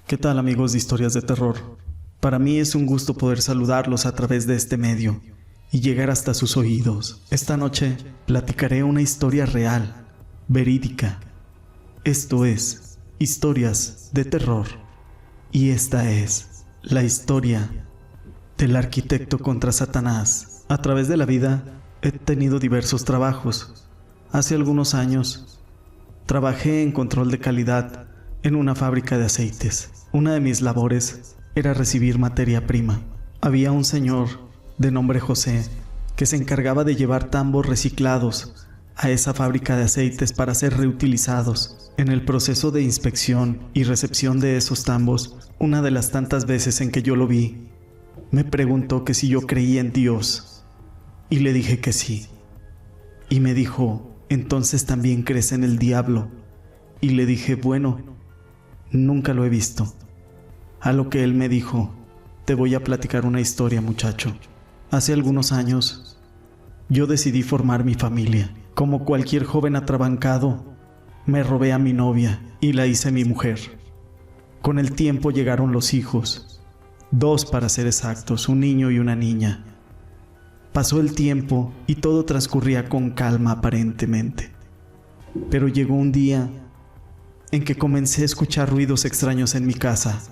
¿Qué tal, amigos de Historias de Terror? Para mí es un gusto poder saludarlos a través de este medio y llegar hasta sus oídos. Esta noche platicaré una historia real, verídica. Esto es Historias de Terror. Y esta es la historia del arquitecto contra Satanás. A través de la vida he tenido diversos trabajos. Hace algunos años trabajé en control de calidad en una fábrica de aceites. Una de mis labores era recibir materia prima. Había un señor de nombre José que se encargaba de llevar tambos reciclados a esa fábrica de aceites para ser reutilizados. En el proceso de inspección y recepción de esos tambos, una de las tantas veces en que yo lo vi, me preguntó que si yo creía en Dios, y le dije que sí. Y me dijo, ¿entonces también crees en el diablo? Y le dije, bueno, nunca lo he visto. A lo que él me dijo, te voy a platicar una historia, muchacho. Hace algunos años, yo decidí formar mi familia. Como cualquier joven atrabancado, me robé a mi novia y la hice mi mujer. Con el tiempo llegaron los hijos, 2 para ser exactos, un niño y una niña. Pasó el tiempo y todo transcurría con calma aparentemente. Pero llegó un día en que comencé a escuchar ruidos extraños en mi casa.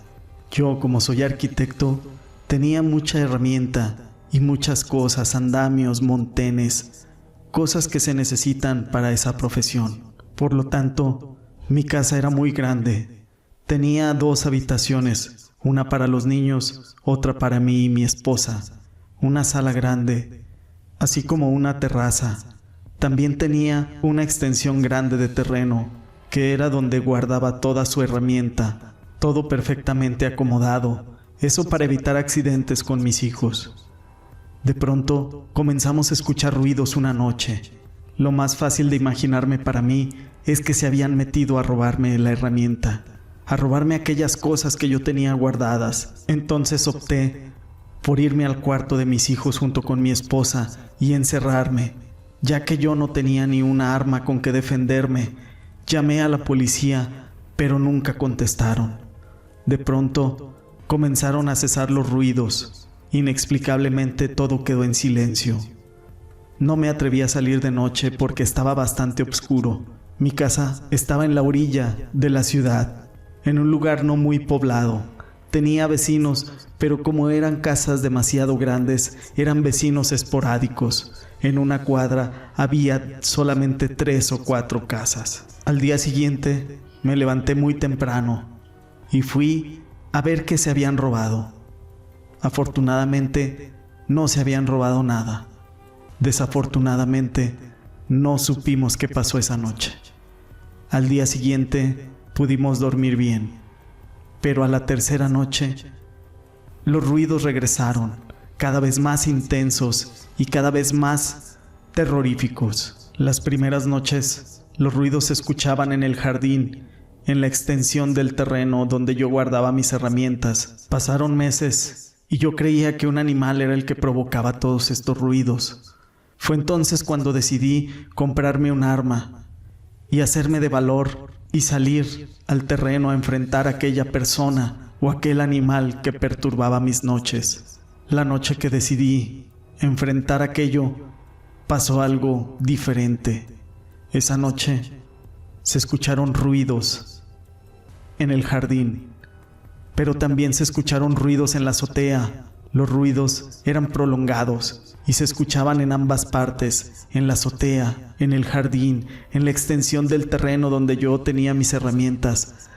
Yo, como soy arquitecto, tenía mucha herramienta y muchas cosas, andamios, montenes, cosas que se necesitan para esa profesión. Por lo tanto, mi casa era muy grande. Tenía 2 habitaciones, una para los niños, otra para mí y mi esposa, una sala grande, así como una terraza. También tenía una extensión grande de terreno, que era donde guardaba toda su herramienta, todo perfectamente acomodado, eso para evitar accidentes con mis hijos. De pronto comenzamos a escuchar ruidos una noche. Lo más fácil de imaginarme para mí es que se habían metido a robarme la herramienta, a robarme aquellas cosas que yo tenía guardadas. Entonces opté por irme al cuarto de mis hijos junto con mi esposa y encerrarme, ya que yo no tenía ni una arma con que defenderme. Llamé a la policía, pero nunca contestaron. De pronto comenzaron a cesar los ruidos. Inexplicablemente todo quedó en silencio. No me atreví a salir de noche porque estaba bastante oscuro. Mi casa estaba en la orilla de la ciudad, en un lugar no muy poblado. Tenía vecinos, pero como eran casas demasiado grandes, eran vecinos esporádicos. En una cuadra había solamente 3 o 4 casas. Al día siguiente me levanté muy temprano y fui a ver qué se habían robado. Afortunadamente, no se habían robado nada. Desafortunadamente, no supimos qué pasó esa noche. Al día siguiente, pudimos dormir bien, pero a la tercera noche, los ruidos regresaron, cada vez más intensos y cada vez más terroríficos. Las primeras noches, los ruidos se escuchaban en el jardín, en la extensión del terreno donde yo guardaba mis herramientas. Pasaron meses y yo creía que un animal era el que provocaba todos estos ruidos. Fue entonces cuando decidí comprarme un arma y hacerme de valor y salir al terreno a enfrentar a aquella persona o aquel animal que perturbaba mis noches. La noche que decidí enfrentar aquello, pasó algo diferente. Esa noche se escucharon ruidos en el jardín, pero también se escucharon ruidos en la azotea. Los ruidos eran prolongados y se escuchaban en ambas partes, en la azotea, en el jardín, en la extensión del terreno donde yo tenía mis herramientas.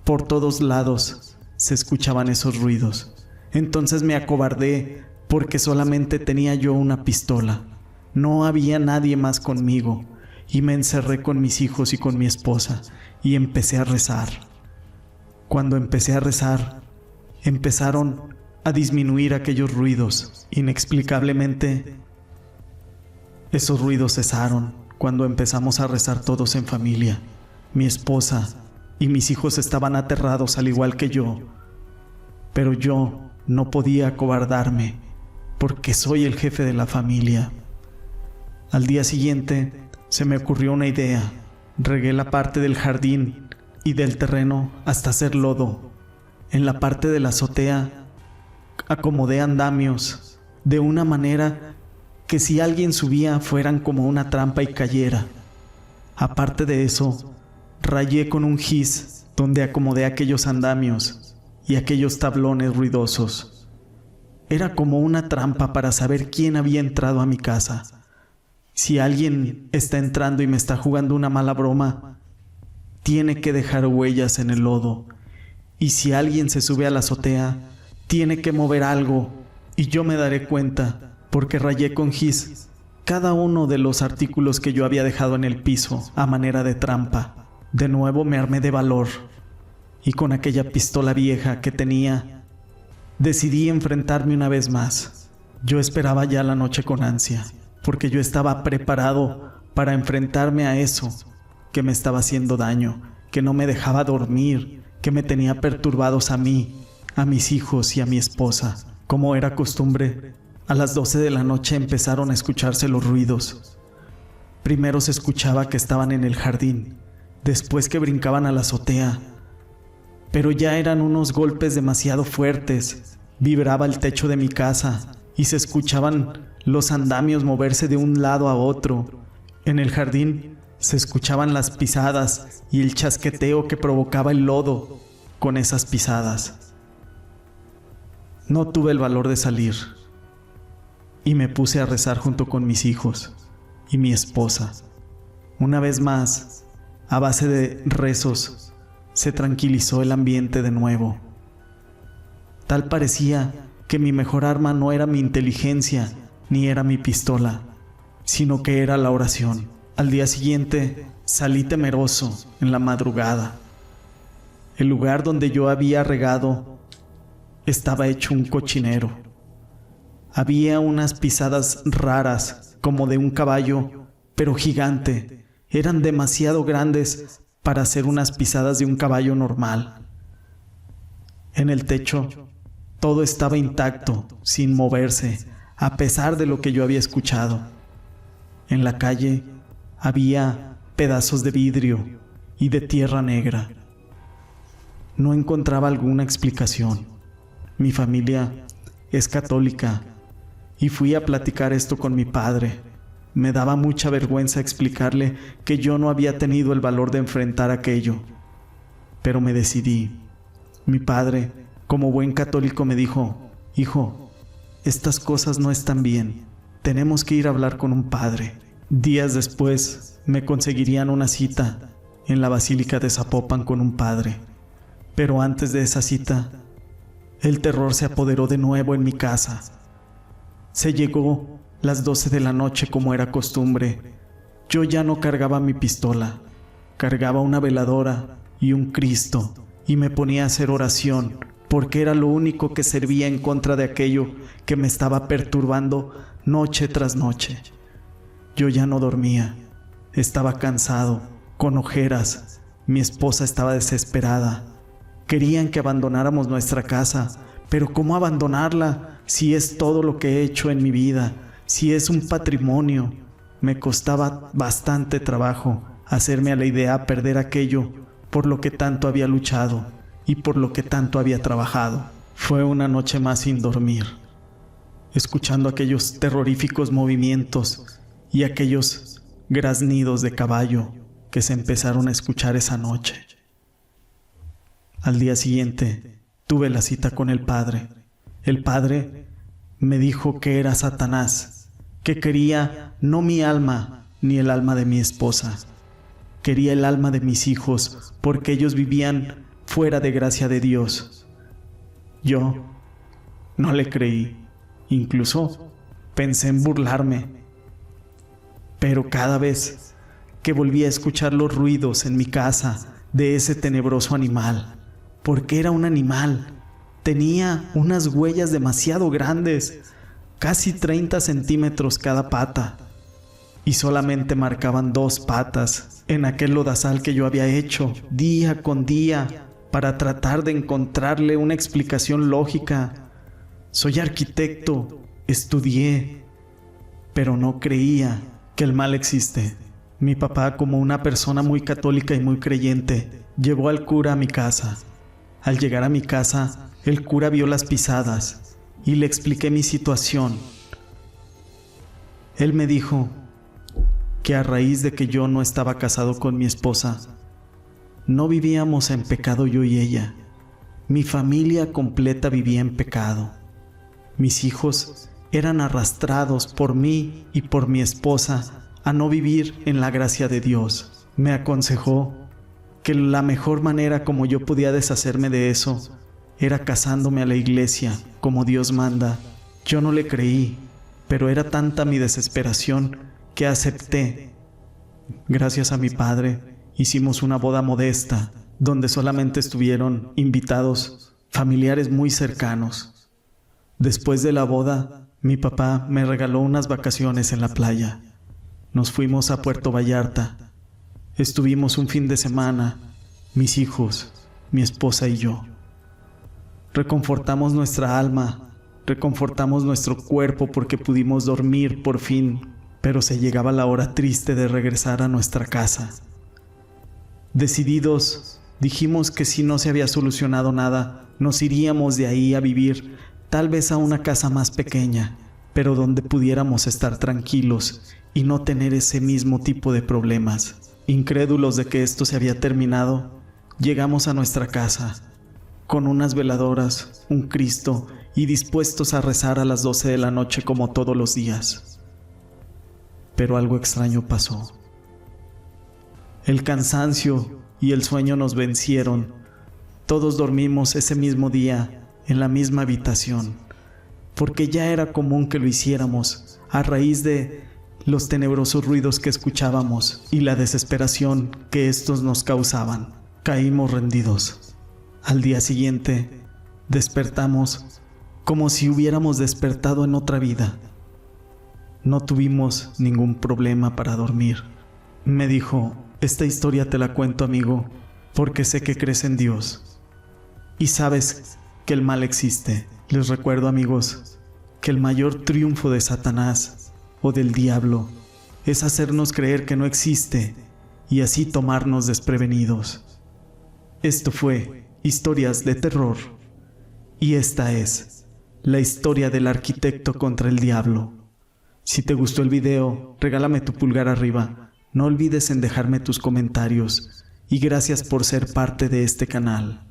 Por todos lados se escuchaban esos ruidos. Entonces me acobardé porque solamente tenía yo una pistola. No había nadie más conmigo y me encerré con mis hijos y con mi esposa y empecé a rezar. Cuando empecé a rezar, empezaron a disminuir aquellos ruidos. Inexplicablemente, esos ruidos cesaron cuando empezamos a rezar todos en familia. Mi esposa y mis hijos estaban aterrados al igual que yo, pero yo no podía acobardarme porque soy el jefe de la familia. Al día siguiente se me ocurrió una idea. Regué la parte del jardín y del terreno hasta hacer lodo. En la parte de la azotea acomodé andamios de una manera que si alguien subía fueran como una trampa y cayera. Aparte de eso, rayé con un gis donde acomodé aquellos andamios y aquellos tablones ruidosos. Era como una trampa para saber quién había entrado a mi casa. Si alguien está entrando y me está jugando una mala broma, tiene que dejar huellas en el lodo. Y si alguien se sube a la azotea, tiene que mover algo y yo me daré cuenta, porque rayé con gis cada uno de los artículos que yo había dejado en el piso a manera de trampa. De nuevo me armé de valor y con aquella pistola vieja que tenía, decidí enfrentarme una vez más. Yo esperaba ya la noche con ansia, porque yo estaba preparado para enfrentarme a eso que me estaba haciendo daño, que no me dejaba dormir, que me tenía perturbados a mí, a mis hijos y a mi esposa. Como era costumbre, a las 12 de la noche empezaron a escucharse los ruidos. Primero se escuchaba que estaban en el jardín, después que brincaban a la azotea, pero ya eran unos golpes demasiado fuertes. Vibraba el techo de mi casa y se escuchaban los andamios moverse de un lado a otro. En el jardín se escuchaban las pisadas y el chasqueteo que provocaba el lodo con esas pisadas. No tuve el valor de salir y me puse a rezar junto con mis hijos y mi esposa. Una vez más, a base de rezos, se tranquilizó el ambiente de nuevo. Tal parecía que mi mejor arma no era mi inteligencia ni era mi pistola, sino que era la oración. Al día siguiente salí temeroso en la madrugada. El lugar donde yo había regado estaba hecho un cochinero. Había unas pisadas raras como de un caballo, pero gigante. Eran demasiado grandes para hacer unas pisadas de un caballo normal. En el techo todo estaba intacto, sin moverse, a pesar de lo que yo había escuchado. En la calle había pedazos de vidrio y de tierra negra. No encontraba alguna explicación. Mi familia es católica y fui a platicar esto con mi padre. Me daba mucha vergüenza explicarle que yo no había tenido el valor de enfrentar aquello, pero me decidí. Mi padre, como buen católico, me dijo: hijo, estas cosas no están bien, tenemos que ir a hablar con un padre. Días después me conseguirían una cita en la Basílica de Zapopan con un padre, pero antes de esa cita, el terror se apoderó de nuevo en mi casa. Se llegó las 12 de la noche como era costumbre. Yo ya no cargaba mi pistola, cargaba una veladora y un Cristo y me ponía a hacer oración, porque era lo único que servía en contra de aquello que me estaba perturbando noche tras noche. Yo ya no dormía, estaba cansado, con ojeras. Mi esposa estaba desesperada. Querían que abandonáramos nuestra casa, pero ¿cómo abandonarla si es todo lo que he hecho en mi vida? Si es un patrimonio. Me costaba bastante trabajo hacerme a la idea de perder aquello por lo que tanto había luchado y por lo que tanto había trabajado. Fue una noche más sin dormir, escuchando aquellos terroríficos movimientos y aquellos graznidos de caballo que se empezaron a escuchar esa noche. Al día siguiente tuve la cita con el padre. El padre me dijo que era Satanás, que quería no mi alma ni el alma de mi esposa. Quería el alma de mis hijos porque ellos vivían fuera de gracia de Dios. Yo no le creí, incluso pensé en burlarme. Pero cada vez que volvía a escuchar los ruidos en mi casa de ese tenebroso animal, porque era un animal, tenía unas huellas demasiado grandes, casi 30 centímetros cada pata, y solamente marcaban 2 patas en aquel lodazal que yo había hecho día con día para tratar de encontrarle una explicación lógica. Soy arquitecto, estudié, pero no creía que el mal existe. Mi papá, como una persona muy católica y muy creyente, llevó al cura a mi casa. Al llegar a mi casa, el cura vio las pisadas y le expliqué mi situación. Él me dijo que a raíz de que yo no estaba casado con mi esposa, no vivíamos en pecado yo y ella. Mi familia completa vivía en pecado. Mis hijos eran arrastrados por mí y por mi esposa a no vivir en la gracia de Dios. Me aconsejó que la mejor manera como yo podía deshacerme de eso era casándome a la iglesia, como Dios manda. Yo no le creí, pero era tanta mi desesperación que acepté. Gracias a mi padre, hicimos una boda modesta, donde solamente estuvieron invitados familiares muy cercanos. Después de la boda, mi papá me regaló unas vacaciones en la playa. Nos fuimos a Puerto Vallarta. Estuvimos un fin de semana, mis hijos, mi esposa y yo. Reconfortamos nuestra alma, reconfortamos nuestro cuerpo porque pudimos dormir por fin, pero se llegaba la hora triste de regresar a nuestra casa. Decididos, dijimos que si no se había solucionado nada, nos iríamos de ahí a vivir, tal vez a una casa más pequeña, pero donde pudiéramos estar tranquilos y no tener ese mismo tipo de problemas. Incrédulos de que esto se había terminado, llegamos a nuestra casa, con unas veladoras, un Cristo y dispuestos a rezar a las 12 de la noche como todos los días. Pero algo extraño pasó. El cansancio y el sueño nos vencieron. Todos dormimos ese mismo día en la misma habitación, porque ya era común que lo hiciéramos a raíz de los tenebrosos ruidos que escuchábamos y la desesperación que estos nos causaban. Caímos rendidos. Al día siguiente, despertamos como si hubiéramos despertado en otra vida. No tuvimos ningún problema para dormir. Me dijo: esta historia te la cuento, amigo, porque sé que crees en Dios y sabes que el mal existe. Les recuerdo, amigos, que el mayor triunfo de Satanás o del diablo es hacernos creer que no existe y así tomarnos desprevenidos. Esto fue Historias de Terror y esta es la historia del arquitecto contra el diablo. Si te gustó el video, regálame tu pulgar arriba. No olvides en dejarme tus comentarios y gracias por ser parte de este canal.